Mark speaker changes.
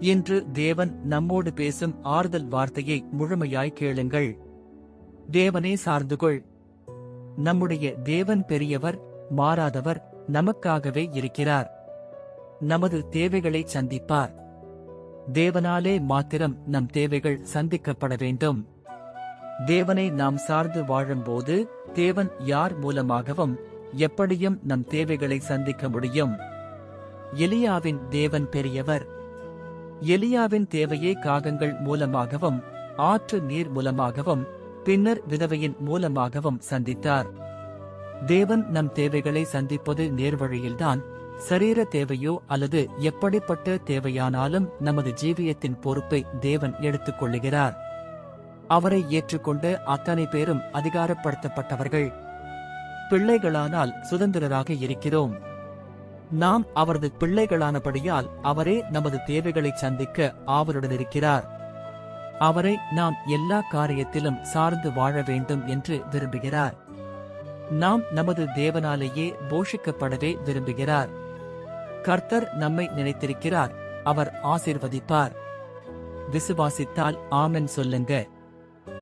Speaker 1: இன்று தேவன் நம்மோடு பேசும் ஆறுதல் வார்த்தையை முழுமையாய் கேளுங்கள். தேவனே சார்ந்துகொள். நம்முடைய தேவன் பெரியவர், மாறாதவர், நமக்காகவே இருக்கிறார். நமது தேவைகளை சந்திப்பார். தேவனாலே மாத்திரம் நம் தேவைகள் சந்திக்கப்பட வேண்டும். தேவனை நாம் சார்ந்து வாழும்போது தேவன் யார் மூலமாகவும் எப்படியும் நம் தேவைகளை சந்திக்க முடியும். எலியாவின் தேவன் பெரியவர். எலியாவின் தேவையை காகங்கள் மூலமாகவும் ஆற்று நீர் மூலமாகவும் பின்னர் விதவையின் மூலமாகவும் சந்தித்தார். தேவன் நம் தேவைகளை சந்திப்பது நேர்வழியில்தான். சரீர தேவையோ அல்லது எப்படிப்பட்ட தேவையானாலும் நமது ஜீவியத்தின் பொறுப்பை தேவன் எடுத்துக் கொள்ளுகிறார். அவரை ஏற்றுக்கொண்டு அத்தனை பேரும் அதிகாரப்படுத்தப்பட்டவர்கள். பிள்ளைகளானால் சுதந்திரராக இருக்கிறோம். நாம் அவரது பிள்ளைகளானபடியால் அவரே நமது தேவைகளை சந்திக்க ஆவலுடன் இருக்கிறார். அவரை நாம் எல்லா காரியத்திலும் சார்ந்து வாழ வேண்டும் என்று விரும்புகிறார். நாம் நமது தேவனாலேயே போஷிக்கப்படவே விரும்புகிறார். கர்த்தர் நம்மை நினைத்திருக்கிறார். அவர் ஆசீர்வதிப்பார். விசுவாசித்தால் ஆமென் சொல்லுங்க.